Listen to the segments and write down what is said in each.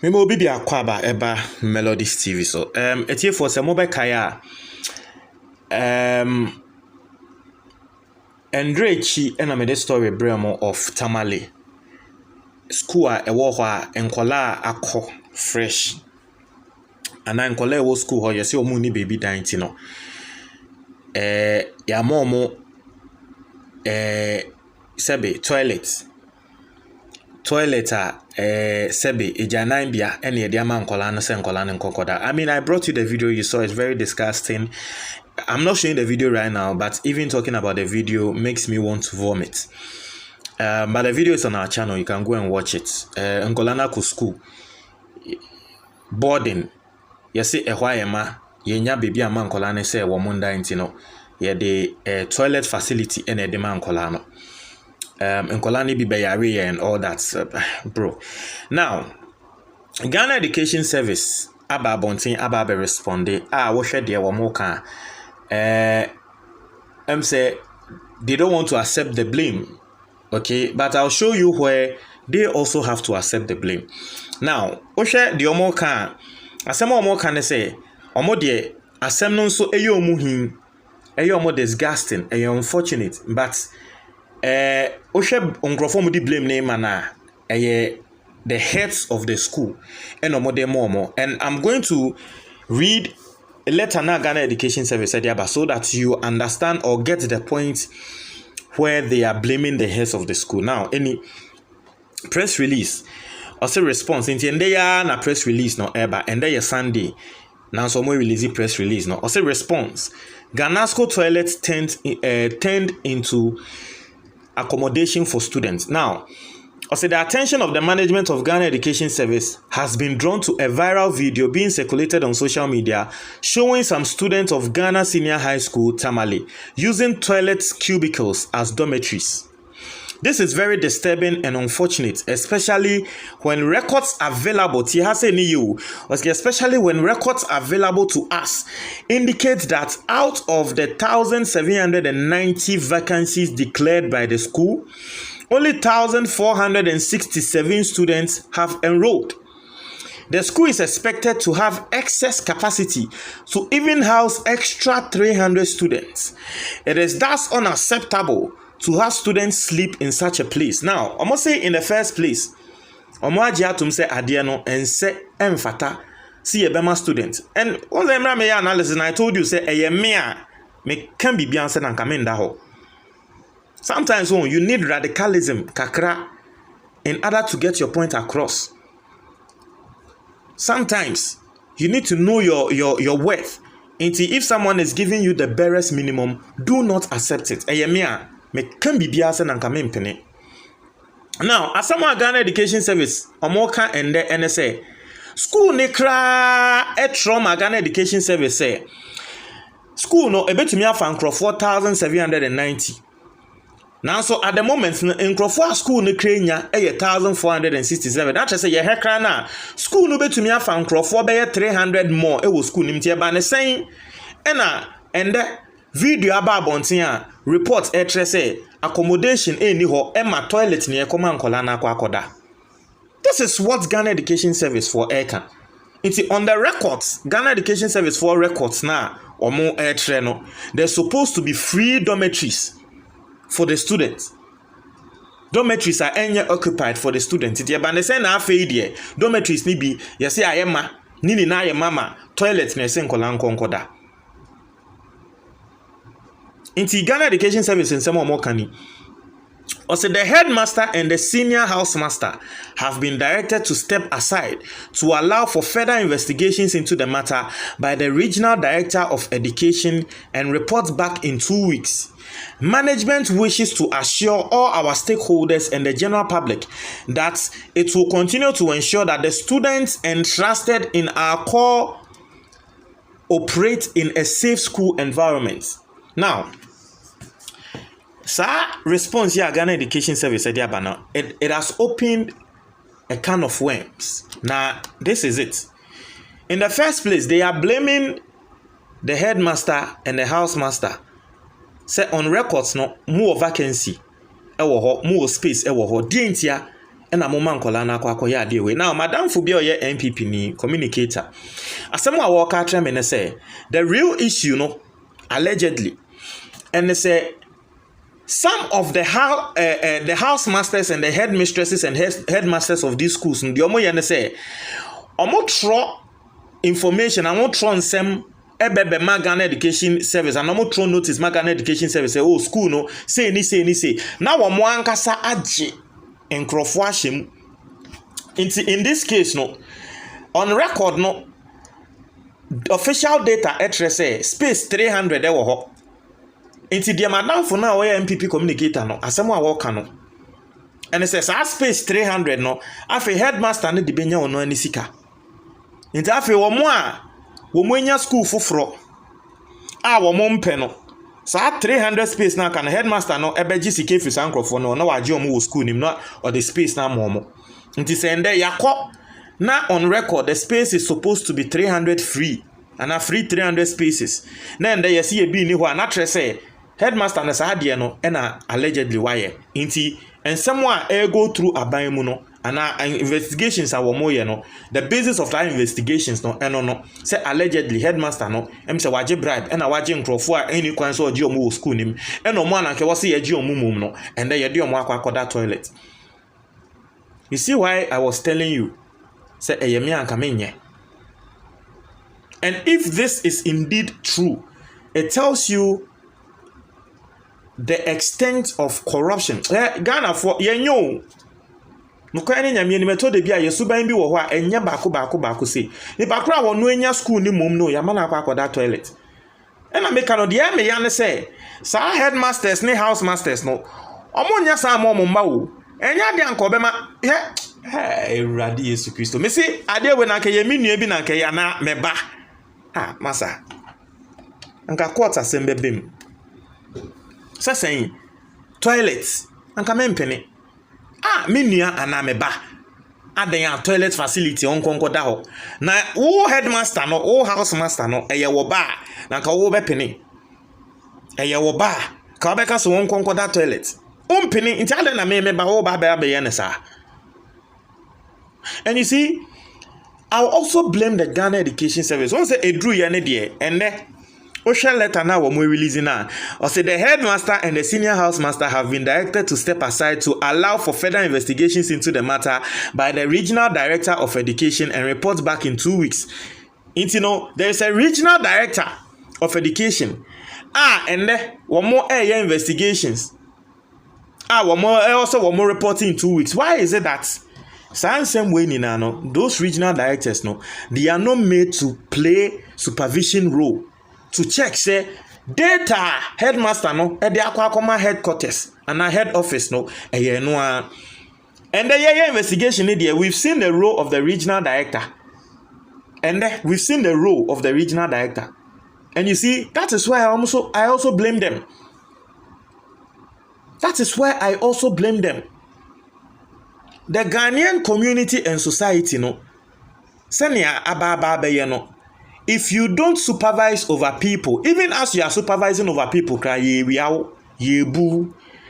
Me mo bibi akwaba eba Melodies TV so. Etie for se mobile kaya. Endrechi ena me the story bremo of Tamale. School a ewo ho a enkola akọ fresh. Ana enkola ewo school ho yesi omu ni baby dan ti no. Ya momo sebe toilet a sebe ejanan bia ene de ama nkola no se nkola no nkonkoda. I mean, I brought you the video, you saw it's very disgusting. I'm not showing the video right now, but even talking about the video makes me want to vomit. But the video is on our channel, you can go and watch it. Nkola na ku school boarding. Yesi ehwayema yenya baby ama nkola no se wo munda nti no. Ye the toilet facility ene de ma nkola no. Nkola ni bi bayare and all that, bro. Now, Ghana Education Service aba bontin aba be responde wo hwe de wo mo kan say they don't want to accept the blame. Okay, but I'll show you where they also have to accept the blame. Now, wo hwe de omo kan asem omo kan say omo de asem no so eyo omu hin eyo omo disgusting eyo unfortunate, but Oshe ongrofo mu di blame name na the heads of the school and momo. And I'm going to read a letter na Ghana Education Service so that you understand or get the point where they are blaming the heads of the school. Now, any press release or say response in the na press release no eba and then Sunday now some more release press release no or say response Ghana school toilets turned into accommodation for students. Now, also the attention of the management of Ghana Education Service has been drawn to a viral video being circulated on social media showing some students of Ghana Senior High School, Tamale, using toilet cubicles as dormitories. This is very disturbing and unfortunate, especially when records available, especially when records available to us indicate that out of the 1,790 vacancies declared by the school, only 1,467 students have enrolled. The school is expected to have excess capacity to even house extra 300 students. It is thus unacceptable to have students sleep in such a place. Now, I must say in the first place, Omoajiatum say adiano and say emfata see a bema student. And on the Emra analysis, and I told you say a mea me can be Beyonce and Kamenda ho. Sometimes when you need radicalism, kakra, in order to get your point across. Sometimes you need to know your worth. If someone is giving you the barest minimum, do not accept it. A mea me can be biasa and come in penny. Now, as someone Ghana Education Service, Omoka and the NSA school nekra trauma Ghana Education Service say school no ebe to me afan 4,790. Now, so at the moment in Crawford school nekra nya 1,467. That say ye hekra na school no be to me afan Crawford be 300 more. Was school nimtie ba ne saying and video about bontia report say accommodation any ho Emma toilet near command colana kwakoda. This is what Ghana Education Service for Eka. It's on the records. Ghana Education Service for records now or more air treno. There's supposed to be free dormitories for the students. Dormitories are occupied for the students. It's about the same affair. Dormitories ni be you say I am nini na ye mama toilet near sen kolan konkoda. Inti Ghana Education Service in some more kani. Also, the headmaster and the senior housemaster have been directed to step aside to allow for further investigations into the matter by the regional director of education and report back in 2 weeks. Management wishes to assure all our stakeholders and the general public that it will continue to ensure that the students entrusted in our core operate in a safe school environment. Now, response here Ghana Education Service it has opened a can of worms. Now, this is it. In the first place, they are blaming the headmaster and the housemaster. Say on records no more vacancy. More space. Dientia ena moma nkola na akwa ade we. Now madam fu bi oye NPP ni communicator. Asemu a wo ka atra me ne say the real issue no allegedly and they say some of the house masters and the headmistresses and headmasters of these schools ndi omo ye ne say omo tro information and omo tro nsem ebebe Ghana Education Service and omo tro notice Ghana Education Service say oh school no say na omo ankasa age enkrofo ahyem in this case no on record no official data say space 300 ewo ho inti dia madam for now we MPP communicator no asemo a work no and it says space 300 no afi headmaster no de benya ono ani sika inti afi wo mo a wo mo nya school foforo a wo mo mpe no sa 300 space na kan headmaster no ebeji sika fi sankrofo no na waje omo wo school nim no or the space na mo inti sende yakọ na on record the space is supposed to be 300 free and a free 300 spaces na ende yesi e bi ni ho na tre say headmaster na saade no na allegedly why inti and someone go through aban mu no and investigations are moye no the basis of that investigations no no say allegedly headmaster no say waje bribe and waje nkrofo a any kwan so oji omo school nim and omo ananke wo say yaji omo mum no and then yede omo akwa toilet. You see why I was telling you say eyemi anka menye. And if this is indeed true, it tells you the extent of corruption. Ghana for yenyo. Nukwane nyamie ni methode bia yesuban bi wo ho a enye baako se. Ni bakra wo no enya school ni mom no ya mana akwa toilet. Ena make no de me ya ne say, sa headmasters ni house masters no. Omo nya sa mo mma wo. Enya de anka obema Ewurade Yesu Kristo. Me say ade we na nke ye minua bi na nke ya na meba. Masa. Anka quarter sembe bem. Sasen toilet anka mempene. Minua ana meba. Adan toilet facility onkonko da ho. Na wo headmaster no, wo house master no eye wo ba. Na anka wo bepene. Eye wo ba. Ka obeka so onkonko da toilet. Umpene inti adan na meba wo ba ba ye ne sa. And you see, I'll also blame the Ghana Education Service. Once a drew yane there, and the ocean letter now we're releasing now. Or say the headmaster and the senior housemaster have been directed to step aside to allow for further investigations into the matter by the regional director of education and report back in 2 weeks. There is a regional director of education. And one more investigations. One more reporting in 2 weeks. Why is it that? Same way those regional directors they are not made to play supervision role to check say data headmaster at the akwa headquarters and a head office and the investigation there we've seen the role of the regional director and we've seen the role of the regional director, and you see that is why I also blame them. That is why I also blame them. The Ghanaian community and society senia ababa no, if you don't supervise over people, even as you are supervising over people,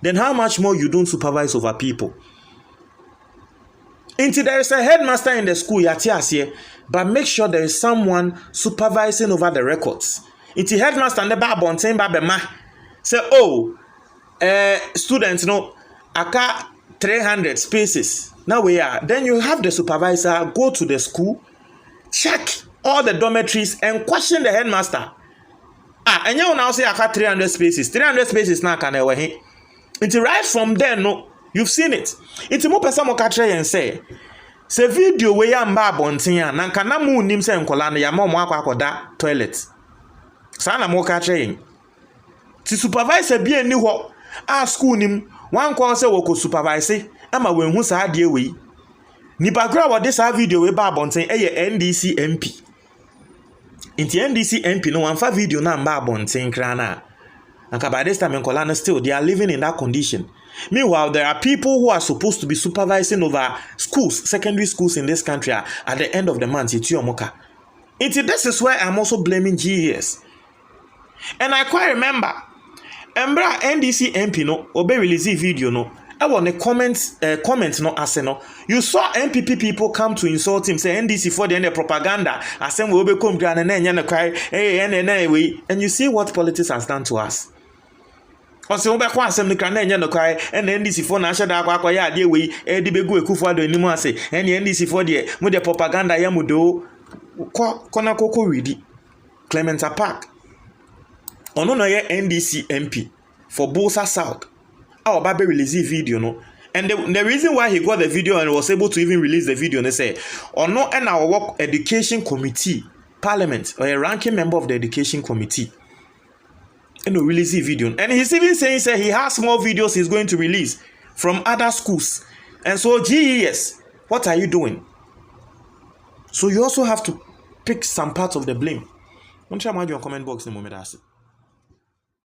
then how much more you don't supervise over people? Until there is a headmaster in the school, but make sure there is someone supervising over the records. Until headmaster and the babon babema say, students aka 300 spaces. Now we are. Then you have the supervisor go to the school, check all the dormitories and question the headmaster. And you now say I got 300 spaces. 300 spaces now can I he? It's right from there, you've seen it. It's more person mo catch and say video we ya mba bontin ya na nka na mu nim se nkola na ya mo akwakoda toilet. Sa na mo catch ti supervisor bi ani ho school nim one call say we could supervise ama we hu sa de we ni background what this video we ba bonten NDC MP inti NDC MP no one fa video na mba bonten kra na anka by this time nkola still they are living in that condition. Meanwhile, there are people who are supposed to be supervising over schools, secondary schools in this country at the end of the month. This is why I'm also blaming GES. And I quite remember Embra NDC MP obe release video I want a comment no aseno. You saw MPP people come to insult him, say NDC for the end of propaganda. Asem we be come and then cry, and you see what politics has done to us. Ose wo be kwa asem ni kran enye no cry, and NDC for na shada akwa ya de we e de begu ekufu ado animu ase. And NDC for the mu de propaganda ya mu do kona koko redi. Clement Park. Ono no ye NDC MP for Bosa South. Our Babe release video, no. And the reason why he got the video and was able to even release the video, they say, or no, and our work education committee, parliament, or a ranking member of the education committee, and release the video. And he's even saying, say he has more videos he's going to release from other schools. And so GES, what are you doing? So you also have to pick some parts of the blame. Don't try to comment box in the moment.